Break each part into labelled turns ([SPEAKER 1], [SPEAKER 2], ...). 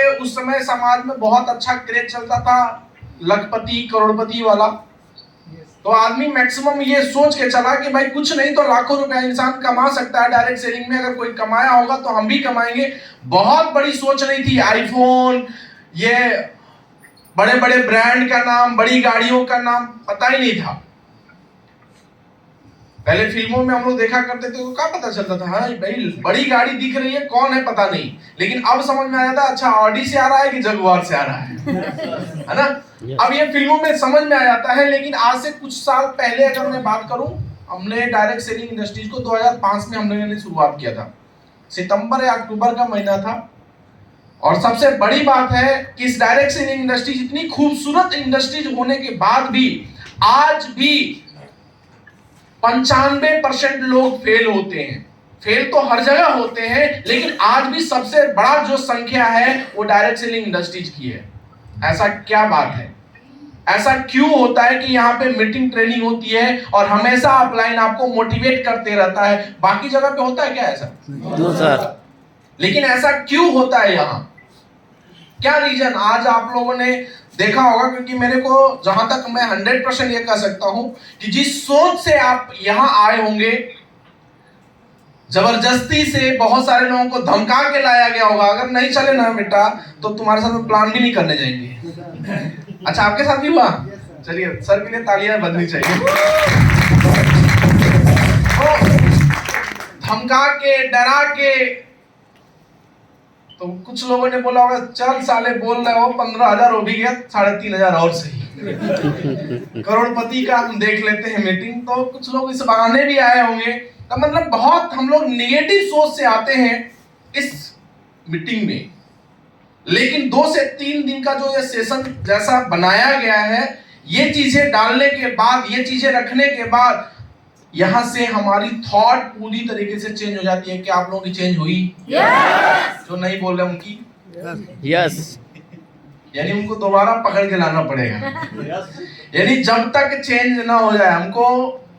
[SPEAKER 1] के उस समय समाज में बहुत अच्छा क्रेज चलता था लखपति करोड़पति वाला, तो आदमी मैक्सिमम ये सोच के चला कि भाई कुछ नहीं तो लाखों रुपया इंसान कमा सकता है डायरेक्ट सेलिंग में, अगर कोई कमाया होगा तो हम भी कमाएंगे। बहुत बड़ी सोच नहीं थी, आईफोन, ये बड़े बड़े ब्रांड का नाम, बड़ी गाड़ियों का नाम पता ही नहीं था। पहले फिल्मों में हम लोग देखा करते थे तो क्या पता चलता था, हाँ भाई बड़ी गाड़ी दिख रही है, कौन है पता नहीं, लेकिन अब समझ में आया था अच्छा ऑडी से आ रहा है कि जगुआर से आ रहा है ना। अब ये फिल्मों में समझ में आ जाता है। लेकिन आज से कुछ साल पहले अगर मैं बात करूं, हमने डायरेक्ट सेलिंग इंडस्ट्रीज को 2005 में हमने शुरुआत किया था, सितंबर या अक्टूबर का महीना था। और सबसे बड़ी बात है कि इस डायरेक्ट सेलिंग इंडस्ट्रीज इतनी खूबसूरत इंडस्ट्रीज होने के बाद भी आज भी 95% लोग फेल होते हैं। फेल तो हर जगह होते हैं, लेकिन आज भी सबसे बड़ा जो संख्या है वो डायरेक्ट सेलिंग इंडस्ट्रीज की है। ऐसा क्या बात है, ऐसा क्यों होता है कि यहाँ पे मीटिंग ट्रेनिंग होती है और हमेशा अपलाइन आपको मोटिवेट करते रहता है, बाकी जगह पे होता है क्या ऐसा?
[SPEAKER 2] No sir.
[SPEAKER 1] लेकिन ऐसा क्यों होता है यहाँ, क्या रीजन? आज आप लोगों ने देखा होगा, क्योंकि मेरे को जहां तक मैं 100% ये कह सकता हूं कि जिस सोच से आप यहां आए होंगे, जबरदस्ती से बहुत सारे लोगों को धमका के लाया गया होगा, अगर नहीं चले ना बेटा तो तुम्हारे साथ प्लान भी नहीं करने जाएंगे। अच्छा आपके साथ भी हुआ? चलिए सर के लिए तालियां बजनी चाहिए। तो धमका के डरा के, तो कुछ लोगों ने बोला होगा चल साले बोल रहे हो 15,000 हो भी गया, 3,500 और सही करोड़पति का हम देख लेते हैं मीटिंग। तो कुछ लोग इस बहाने भी आए होंगे। तो मतलब बहुत हम लोग नेगेटिव सोच से आते हैं इस मीटिंग में। लेकिन 2 से 3 दिन का जो ये सेशन जैसा बनाया गया है, ये चीजें डालने के बाद, ये चीजें रखने के बाद यहां से हमारी थॉट पूरी तरीके से चेंज हो जाती है। क्या आप लोगों की चेंज हुई? yes! जो नहीं बोल रहे उनकी
[SPEAKER 2] यस।
[SPEAKER 1] यानी उनको दोबारा पकड़ के लाना पड़ेगा। यानी जब तक चेंज ना हो जाए, हमको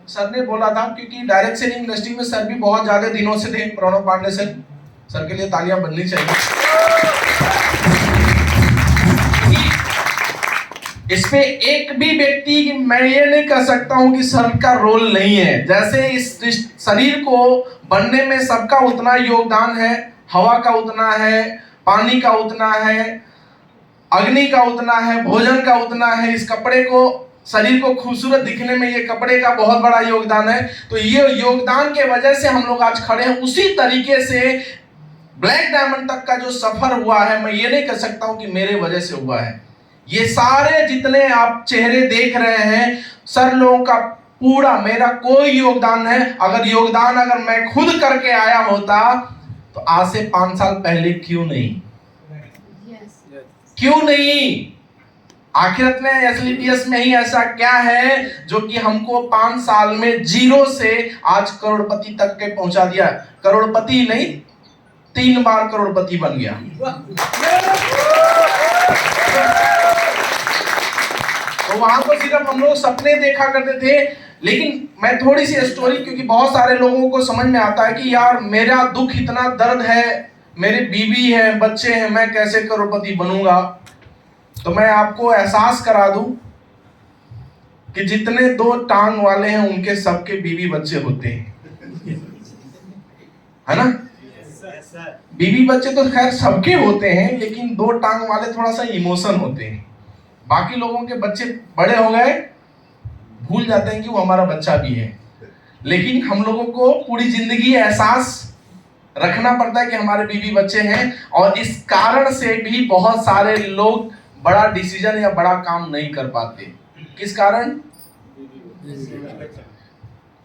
[SPEAKER 1] सर ने बोला था, क्योंकि डायरेक्ट सेलिंग इंडस्ट्री में सर भी बहुत ज्यादा दिनों से थे, प्रणव पांडे सर के लिए तालियां बननी चाहिए। इस पे एक भी व्यक्ति, मैं ये नहीं कह सकता हूं कि सर का रोल नहीं है। जैसे इस शरीर को बनने में सबका उतना योगदान है, हवा का उतना है, पानी का उतना है, अग्नि का उतना है, भोजन का उतना है, इस कपड़े को, शरीर को खूबसूरत दिखने में ये कपड़े का बहुत बड़ा योगदान है। तो ये योगदान के वजह से हम लोग आज खड़े हैं। उसी तरीके से ब्लैक डायमंड तक का जो सफर हुआ है, मैं ये नहीं कह सकता हूं कि मेरे वजह से हुआ है। ये सारे जितने आप चेहरे देख रहे हैं, सर लोगों का पूरा, मेरा कोई योगदान है। अगर मैं खुद करके आया होता तो आज से 5 साल पहले क्यों नहीं? क्यों नहीं? आखिरत में एसलीपीएस में ही ऐसा क्या है जो कि हमको 5 साल में 0 से आज करोड़पति तक के पहुंचा दिया? करोड़पति नहीं, 3 बार करोड़पति बन गया। तो वहां तो सिर्फ हम लोग सपने देखा करते थे। लेकिन मैं थोड़ी सी स्टोरी, क्योंकि बहुत सारे लोगों को समझ में आता है कि यार मेरा दुख इतना दर्द है, मेरी बीवी है, बच्चे हैं, मैं कैसे करोड़पति बनूंगा। तो मैं आपको एहसास करा दूं कि जितने 2 टांग वाले हैं उनके सबके बीवी बच्चे होते हैं, है ना? बीवी बच्चे तो खैर सबके होते हैं, लेकिन 2 टांग वाले थोड़ा सा इमोशन होते हैं। बाकी लोगों के बच्चे बड़े हो गए, भूल जाते हैं कि वो हमारा बच्चा भी है। लेकिन हम लोगों को पूरी जिंदगी एहसास रखना पड़ता है कि हमारे बीवी बच्चे हैं। और इस कारण से भी बहुत सारे लोग बड़ा डिसीजन या बड़ा काम नहीं कर पाते। किस कारण?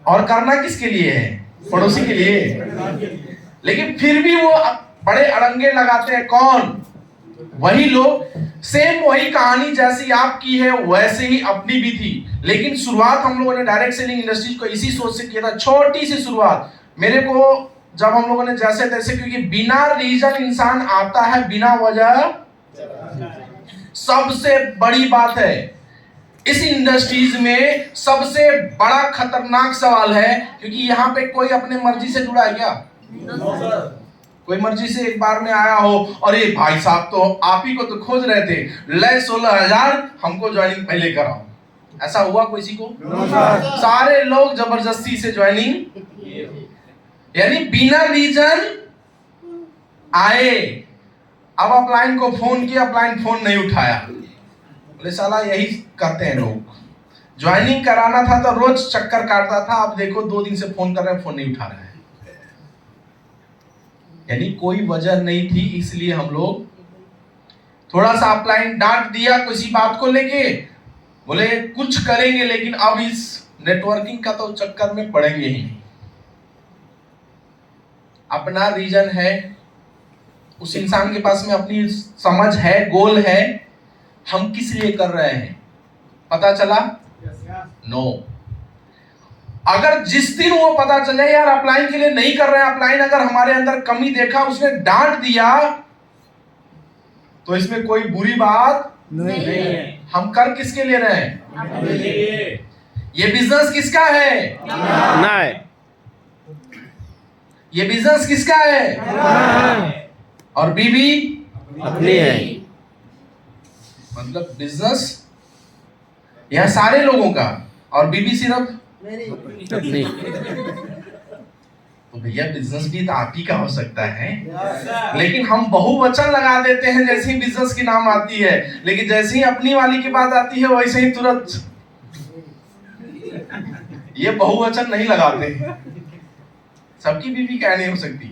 [SPEAKER 1] और करना किसके लिए है? पड़ोसी के लिए। लेकिन फिर भी वो बड़े अड़ंगे लगाते हैं। कौन? वही लोग। सेम वही कहानी जैसी आपकी है वैसे ही अपनी भी थी। लेकिन शुरुआत हम लोगों ने डायरेक्ट सेलिंग इंडस्ट्रीज को इसी सोच से किया था, छोटी सी शुरुआत। मेरे को जब हम लोगों ने जैसे तैसे, क्योंकि बिना रीजन इंसान आता है, बिना वजह। सबसे बड़ी बात है इस इंडस्ट्रीज में, सबसे बड़ा खतरनाक सवाल है, क्योंकि यहाँ पे कोई अपने मर्जी से जुड़ा है क्या? कोई मर्जी से एक बार में आया हो, अरे भाई साहब तो आप ही को तो खोज रहे थे, ले 16,000 हमको ज्वाइनिंग पहले कराओ। ऐसा हुआ किसी को? सारे लोग जबरदस्ती से ज्वाइनिंग, यानी बिना रीजन आए। अब अपलाइन को फोन किया, अपलाइन फोन नहीं उठाया, बोले साला यही करते हैं लोग। ज्वाइनिंग कराना था तो रोज चक्कर काटता था, अब देखो 2 दिन से फोन कर रहे हैं, फोन नहीं उठा रहे हैं। यानी कोई वजह नहीं थी, इसलिए हम लोग थोड़ा सा अपलाइन डांट दिया किसी बात को लेके, बोले कुछ करेंगे लेकिन अब इस नेटवर्किंग का तो चक्कर में पड़ेंगे ही नहीं। अपना रीजन है, उस इंसान के पास में अपनी समझ है, गोल है, हम किस लिए कर रहे हैं पता चला? नो। अगर जिस दिन वो पता चले यार अप्लाई के लिए नहीं कर रहे हैं, अप्लाई अगर हमारे अंदर कमी देखा, उसने डांट दिया, तो इसमें कोई बुरी बात नहीं है। हम कर किसके लिए रहे हैं? ये बिजनेस किसका है?
[SPEAKER 2] नहीं।
[SPEAKER 1] ये बिजनेस किसका है? और बीवी
[SPEAKER 2] अपनी है।
[SPEAKER 1] मतलब बिजनेस यह सारे लोगों का, और बीवी सिर्फ
[SPEAKER 2] अपनी।
[SPEAKER 1] तो भैया बिजनेस भी तो आप ही का हो सकता है। लेकिन हम बहुवचन लगा देते हैं जैसे ही बिजनेस की नाम आती है, लेकिन जैसे ही अपनी वाली की बात आती है वैसे ही तुरंत ये बहुवचन नहीं लगाते। सबकी बीवी क्या नहीं हो सकती।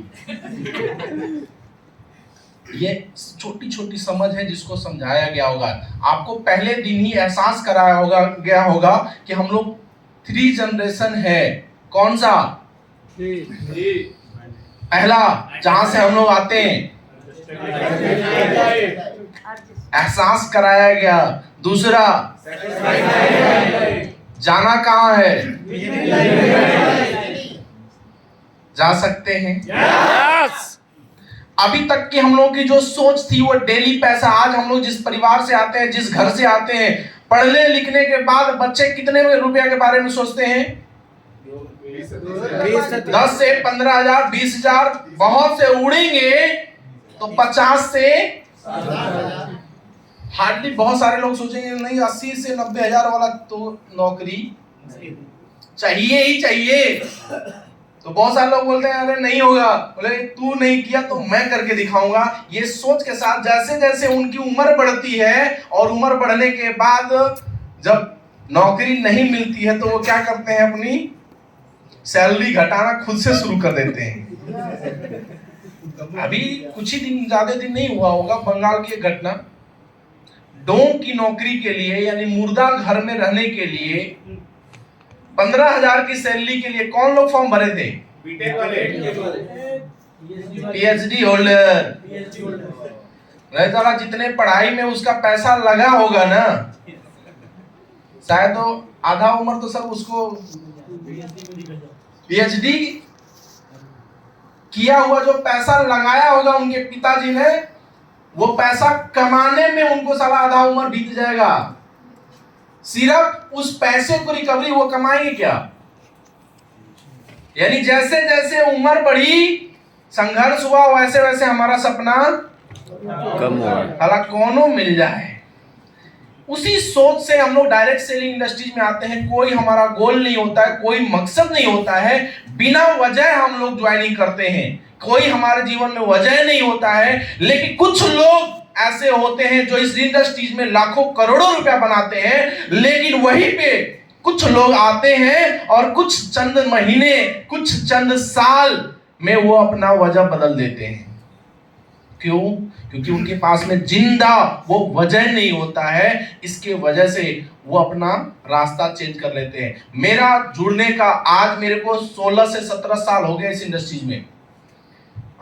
[SPEAKER 1] ये छोटी छोटी समझ है जिसको समझाया गया होगा। आपको पहले दिन ही एहसास कराया गया होगा कि हम लोग 3 जनरेशन है। कौन सा? पहला जहां से हम लोग आते हैं, एहसास कराया गया। दूसरा, जाना कहां है? जा सकते हैं।
[SPEAKER 2] यस।
[SPEAKER 1] अभी तक की हम लोग की जो सोच थी वो डेली पैसा। आज हम लोग जिस परिवार से आते हैं, जिस घर से आते हैं, पढ़ने लिखने के बाद बच्चे कितने रुपया के बारे में सोचते हैं? 10 से 15,000, 20,000, बहुत से उड़ेंगे तो 50 से हार्डली। बहुत सारे लोग सोचेंगे नहीं 80 से 90,000 वाला तो नौकरी चाहिए ही चाहिए। तो बहुत सारे लोग बोलते हैं अरे नहीं होगा, बोले तू नहीं किया तो मैं करके दिखाऊंगा। ये सोच के साथ जैसे जैसे उनकी उम्र बढ़ती है और उम्र बढ़ने के बाद जब नौकरी नहीं मिलती है तो वो क्या करते हैं? अपनी सैलरी घटाना खुद से शुरू कर देते हैं। अभी कुछ ही दिन, ज्यादा दिन नहीं हुआ होगा, बंगाल की एक घटना। डोम की नौकरी के लिए यानी मुर्दा घर में रहने के लिए 15,000 की सैलरी के लिए कौन लोग फॉर्म भरे थे? PhD holder. जितने पढ़ाई में उसका पैसा लगा होगा ना, शायद तो आधा उम्र तो सब उसको पीएचडी किया हुआ जो पैसा लगाया होगा उनके पिताजी ने, वो पैसा कमाने में उनको साला आधा उम्र बीत जाएगा। सिर्फ उस पैसे को रिकवरी वो कमाएंगे क्या? यानी जैसे जैसे उम्र बढ़ी, संघर्ष हुआ, वैसे वैसे हमारा सपना
[SPEAKER 2] कम हुआ।
[SPEAKER 1] साला कौनो मिल जाए। उसी सोच से हम लोग डायरेक्ट सेलिंग इंडस्ट्रीज में आते हैं। कोई हमारा गोल नहीं होता है, कोई मकसद नहीं होता है, बिना वजह हम लोग ज्वाइनिंग करते हैं। कोई हमारे जीवन में वजह नहीं होता है, लेकिन कुछ लोग ऐसे होते हैं जो इस इंडस्ट्रीज में लाखों करोड़ों रुपया बनाते हैं, लेकिन वहीं पे कुछ लोग आते हैं और कुछ चंद महीने, कुछ चंद साल में वो अपना वजह बदल देते हैं। क्यों? क्योंकि उनके पास में जिंदा वो वजह नहीं होता है। इसके वजह से वो अपना रास्ता चेंज कर लेते हैं। मेरा जुड़ने का आज मेरे को 16 से 17 साल हो गए इस इंडस्ट्रीज में।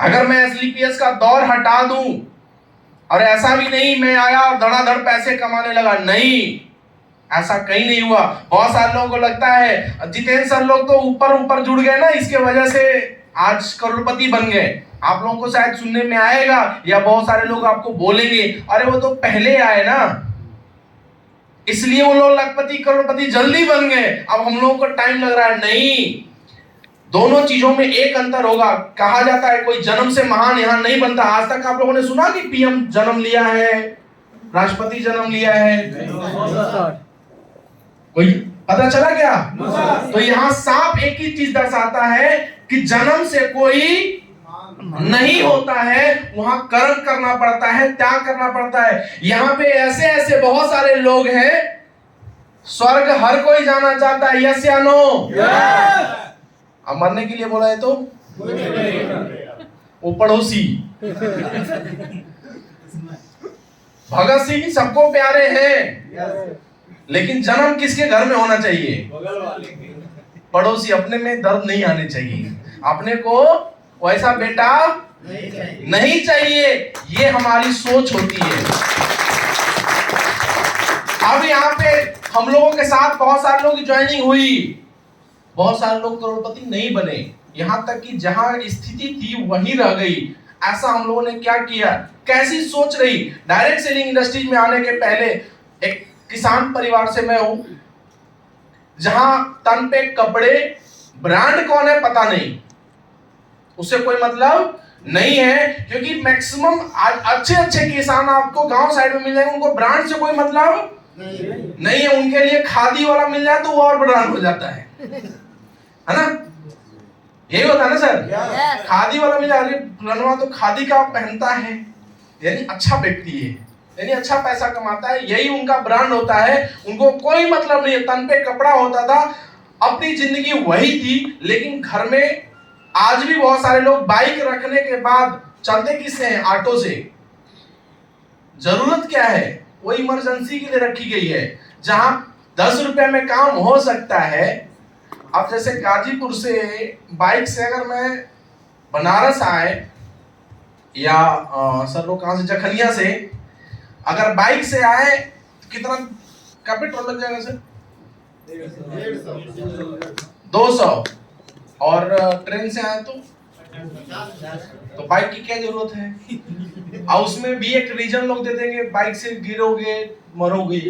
[SPEAKER 1] अगर मैं एसलीपीएस का दौर हटा दूं, और ऐसा भी नहीं मैं आया और धड़ाधड़ पैसे कमाने लगा, नहीं, ऐसा कहीं नहीं हुआ। बहुत सारे लोगों को लगता है जितेंद्र सर लोग तो ऊपर ऊपर जुड़ गए ना, इसके वजह से आज करोड़पति बन गए। आप लोगों को शायद सुनने में आएगा या बहुत सारे लोग आपको बोलेंगे अरे वो तो पहले आए ना, इसलिए वो लोग लखपति करोड़पति जल्दी बन गए, अब हम लोगों को टाइम लग रहा है। नहीं, दोनों चीजों में एक अंतर होगा। कहा जाता है कोई जन्म से महान यहां नहीं बनता। आज तक आप लोगों ने सुना कि पीएम जन्म लिया है, राष्ट्रपति जन्म लिया है? कोई पता चला क्या? तो यहां साफ एक ही चीज दर्शाता है कि जन्म से कोई नहीं होता है, वहां कर्म करना पड़ता है, त्याग करना पड़ता है। यहां पे ऐसे ऐसे बहुत सारे लोग हैं, स्वर्ग हर कोई जाना चाहता है, यस या नो? अब मरने के लिए बोला है तो वो पड़ोसी भगत सिंह सबको प्यारे हैं, लेकिन जन्म किसके घर में होना चाहिए? पड़ोसी। अपने में दर्द नहीं आने चाहिए, अपने को वैसा बेटा नहीं चाहिए। ये हमारी सोच होती है। अब यहाँ पे हम लोगों के साथ बहुत सारे लोगों की ज्वाइनिंग हुई, बहुत सारे लोग करोड़पति नहीं बने, यहां तक कि जहां स्थिति थी वहीं रह गई। ऐसा हम लोगों ने क्या किया? कैसी सोच रही? डायरेक्ट सेलिंग इंडस्ट्रीज में आने के पहले एक किसान परिवार से मैं हूं, जहां तन पे कपड़े, ब्रांड कौन है पता नहीं, उससे कोई मतलब नहीं है, क्योंकि मैक्सिमम अच्छे अच्छे किसान आपको गांव साइड में मिल जाएंगे, उनको ब्रांड से कोई मतलब नहीं है। उनके लिए खादी वाला मिल जाए तो वो और ब्रांड हो जाता है ना? यही होता है ना सर? खादी वाला मिल जाए, फलाना तो खादी का पहनता है, यानी अच्छा व्यक्ति है, यानी अच्छा पैसा कमाता है, यही उनका ब्रांड होता है। उनको कोई मतलब नहीं है, तन पे कपड़ा होता था, अपनी जिंदगी वही थी। लेकिन घर में आज भी बहुत सारे लोग बाइक रखने के बाद चलते किससे हैं? ऑटो से। जरूरत क्या है? वो इमरजेंसी के लिए रखी गई है, जहां 10 रुपए में काम हो सकता है। अब जैसे गाजीपुर से बाइक से अगर मैं बनारस आए, या सर लोग कहां से, जखनिया से अगर बाइक से आए तो कितना का पेट्रोल लग जाएगा सर? 200। और ट्रेन से आए तो बाइक की क्या जरूरत है? और उसमें भी एक रीजन लोग दे देंगे, बाइक से गिरोगे मरोगे,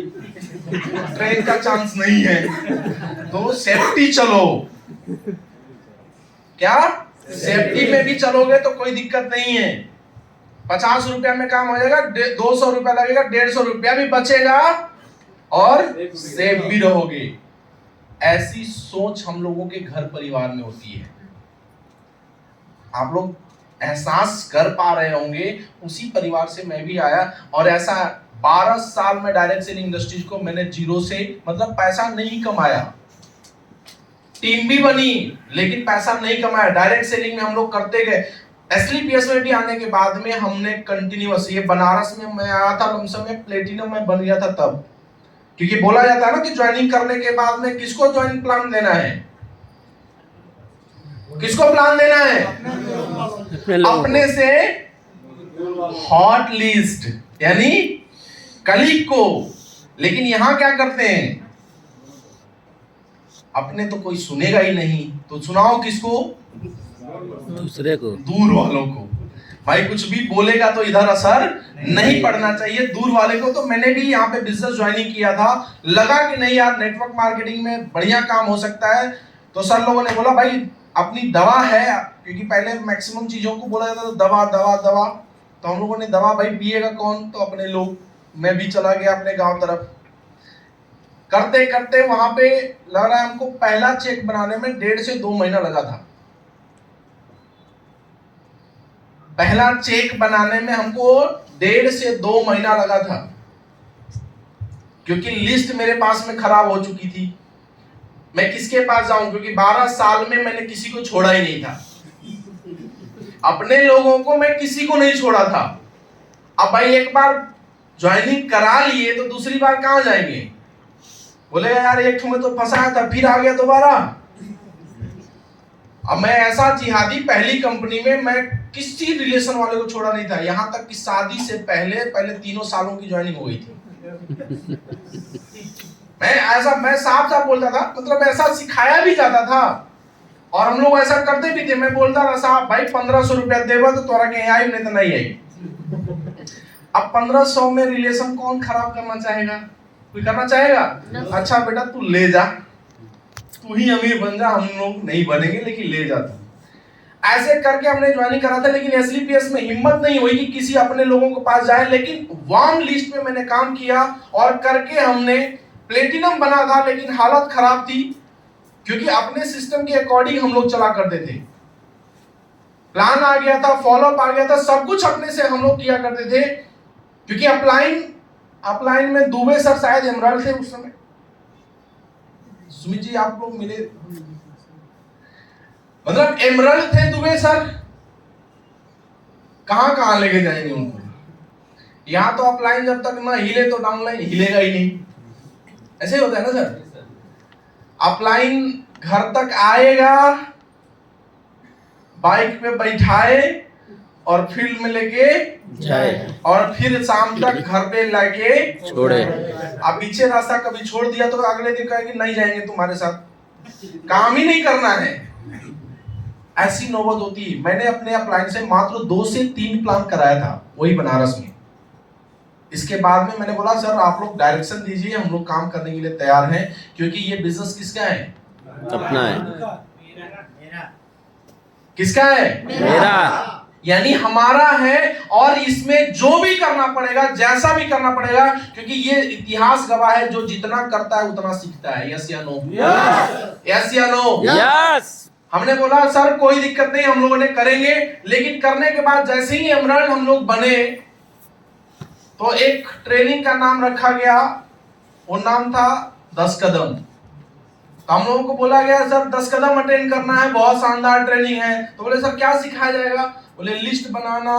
[SPEAKER 1] ट्रेन का चांस नहीं है, तो सेफ्टी चलो। क्या सेफ्टी में भी चलोगे तो कोई दिक्कत नहीं है। 50 रुपया में काम हो जाएगा, 200 रुपया लगेगा, 150 रुपया भी बचेगा और सेफ भी रहोगे। ऐसी सोच हम लोगों के घर परिवार में होती है। आप लोग एहसास कर पा रहे होंगे, उसी परिवार से मैं भी आया, और ऐसा 12 साल में डायरेक्ट सेलिंग इंडस्ट्रीज को मैंने जीरो से, मतलब पैसा नहीं कमाया, टीम भी बनी लेकिन पैसा नहीं कमाया। डायरेक्ट सेलिंग में हम लोग करते गए। एसलीपीएस में भी आने के बाद में हमने कंटिन्यूअस, ये बनारस में मैं आया था, लमसम में प्लेटिनम में बन गया था तब, क्योंकि बोला जाता है ना कि ज्वाइनिंग करने के बाद में किसको ज्वाइनिंग प्लान देना है? किसको प्लान देना है? अपने से हॉट लिस्ट, यानी कलीग को। लेकिन यहां क्या करते हैं? अपने तो कोई सुनेगा ही नहीं, तो सुनाओ किसको?
[SPEAKER 2] दूसरे को,
[SPEAKER 1] दूर वालों को। भाई कुछ भी बोलेगा तो इधर असर नहीं पड़ना चाहिए, दूर वाले को। तो मैंने भी यहाँ पे बिजनेस ज्वाइनिंग किया था, लगा कि नहीं यार नेटवर्क मार्केटिंग में बढ़िया काम हो सकता है। तो सर लोगों ने बोला भाई अपनी दवा है, क्योंकि पहले मैक्सिमम चीजों को बोला जाता था दवा दवा दवा, तो हम लोगों ने दवा, भाई पिएगा कौन? तो अपने लोग। मैं भी चला गया अपने गांव तरफ। करते करते वहां पे लग रहा है हमको पहला चेक बनाने में 1.5 से 2 महीना लगा था। पहला चेक बनाने में हमको 1.5 से 2 महीना लगा था, क्योंकि लिस्ट मेरे पास में खराब हो चुकी थी। मैं किसके पास जाऊं? क्योंकि 12 साल में मैंने किसी को छोड़ा ही नहीं था, अपने लोगों को मैं किसी को नहीं छोड़ा था। अब भाई एक बार ज्वाइनिंग करा लिए तो दूसरी बार कहां जाएंगे? बोले यार एक में तो फंसाया था, फिर आ गया दोबारा। अब मैं ऐसा जिहादी, पहली कंपनी में मैं किसी रिलेशन वाले को छोड़ा नहीं था, यहां तक कि शादी से पहले 3 सालों की ज्वाइनिंग हो गई थी। मैं साफ साफ बोलता था, मतलब ऐसा सिखाया भी जाता था और हम लोग ऐसा करते भी थे। मैं बोलता था साहब भाई 1500 रुपया देगा तो तोरा के आई, नहीं तो नहीं आई। अब 1500 में रिलेशन कौन खराब करना चाहेगा? कोई करना चाहेगा? अच्छा बेटा तू ले जा, तू ही अमीर बन जा, हम लोग नहीं बनेंगे, लेकिन ले जा तू। ऐसे करके हमने ज्वाइनिंग करा था, लेकिन एसलीपीएस में हिम्मत नहीं हुई कि किसी अपने लोगों के पास जाए, लेकिन वार्म लिस्ट में मैंने काम किया और करके हमने प्लेटिनम बना था। लेकिन हालत खराब थी, क्योंकि अपने सिस्टम के अकॉर्डिंग हम लोग चला करते थे। प्लान आ गया था, फॉलोअप आ गया था, सब कुछ अपने से हम लोग किया करते थे। क्योंकि अपलाइन में दुबे सर शायद एमराल्ड थे उस समय। सुमित जी आप लोग मिले, मतलब एमराल्ड थे दुबे सर। कहां कहां लेके जाएंगे उनको? यहां तो अपलाइन जब तक ना हिले तो डाउनलाइन हिलेगा ही नहीं। ऐसे ही होता है ना सर। अपलाइन घर तक आएगा, बाइक पे बैठाए और फील्ड में लेके
[SPEAKER 2] जाए
[SPEAKER 1] और फिर शाम तक घर पे लाके
[SPEAKER 2] छोड़े।
[SPEAKER 1] अब पीछे रास्ता कभी छोड़ दिया तो अगले दिन कहेंगे नहीं जाएंगे तुम्हारे साथ, काम ही नहीं करना है। ऐसी नौबत होती है। मैंने अपने अपलाइन से मात्र 2 से 3 प्लान कराया था, वही बनारस में। इसके बाद में मैंने बोला सर आप लोग डायरेक्शन दीजिए, हम लोग काम करने के लिए तैयार हैं, क्योंकि ये बिजनेस किसका है?
[SPEAKER 2] अपना है,
[SPEAKER 1] किसका है?
[SPEAKER 2] मेरा।
[SPEAKER 1] यानी हमारा है, और इसमें जो भी करना पड़ेगा, जैसा भी करना पड़ेगा, क्योंकि ये इतिहास गवाह है, जो जितना करता है उतना सीखता है। यस या नो? यस या नो?
[SPEAKER 2] यस।
[SPEAKER 1] हमने बोला सर कोई दिक्कत नहीं, हम लोगों ने करेंगे। लेकिन करने के बाद जैसे ही एमराल्ड हम लोग बने, तो एक ट्रेनिंग का नाम रखा गया, वो नाम था 10 कदम। तो हम लोगों को बोला गया सर 10 कदम अटेंड करना है, बहुत शानदार ट्रेनिंग है। तो बोले सर क्या सिखाया जाएगा? बोले लिस्ट बनाना,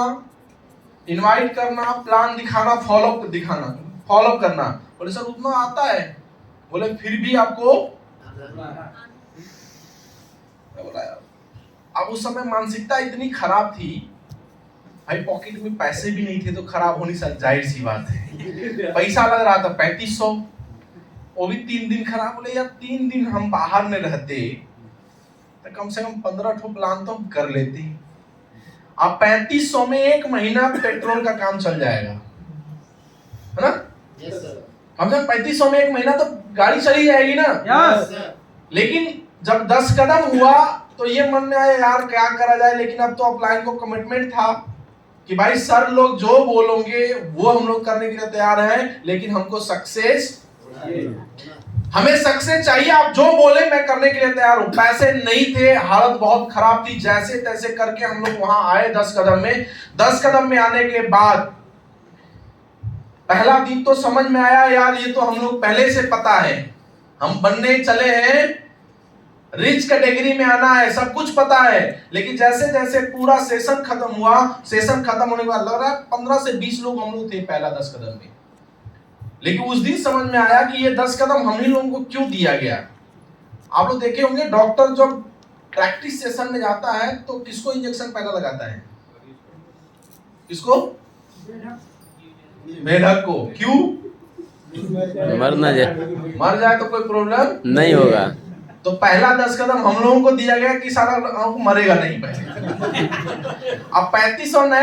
[SPEAKER 1] इनवाइट करना, प्लान दिखाना, फॉलोअप करना। बोले सर उतना आता है? बोले फिर भी आपको। अब उस समय मानसिकता इतनी खराब थी, भाई पॉकेट में पैसे भी नहीं थे, तो खराब होनी जाहिर सी बात है। पैसा लग रहा था 3500, वो भी 3 दिन खराब। बोले यार 3 दिन हम बाहर में रहते तो कम से कम 15 ठो प्लान तो हम कर लेते। अब 3500 में 1 महीना पेट्रोल का काम चल जाएगा, है ना? कम से कम 3500 में 1 महीना तो गाड़ी चली जाएगी ना। लेकिन जब 10 कदम हुआ तो ये मन में आया यार क्या करा जाए। लेकिन अब तो अपलाइन को कमिटमेंट था कि भाई सर लोग जो बोलोगे वो हम लोग करने के लिए तैयार हैं, लेकिन हमको सक्सेस, हमें सक्सेस चाहिए। आप जो बोले मैं करने के लिए तैयार हूं। पैसे नहीं थे, हालत बहुत खराब थी, जैसे तैसे करके हम लोग वहां आए 10 कदम में। 10 कदम में आने के बाद पहला दिन तो समझ में आया यार ये तो हम लोग पहले से पता है, हम बनने चले हैं, रिच कैटेगरी में आना है, सब कुछ पता है। लेकिन जैसे जैसे पूरा सेशन खत्म हुआ, सेशन खत्म होने के बाद लग रहा है 15 से 20 लोग हम लोग थे पहला 10 कदम में। लेकिन उस दिन समझ में आया कि ये 10 कदम हम ही लोगों को क्यों दिया गया। आप लोग देखे होंगे डॉक्टर जब प्रैक्टिस सेशन में जाता है तो किसको इंजेक्शन पहला लगाता है? किसको? मेढक को। क्यों?
[SPEAKER 2] मर ना जाए,
[SPEAKER 1] मर जाए तो कोई प्रॉब्लम
[SPEAKER 2] नहीं होगा।
[SPEAKER 1] तो पहला 10 कदम हम लोगों को दिया गया कि सारा मरेगा नहीं पहले। अब 3500 नया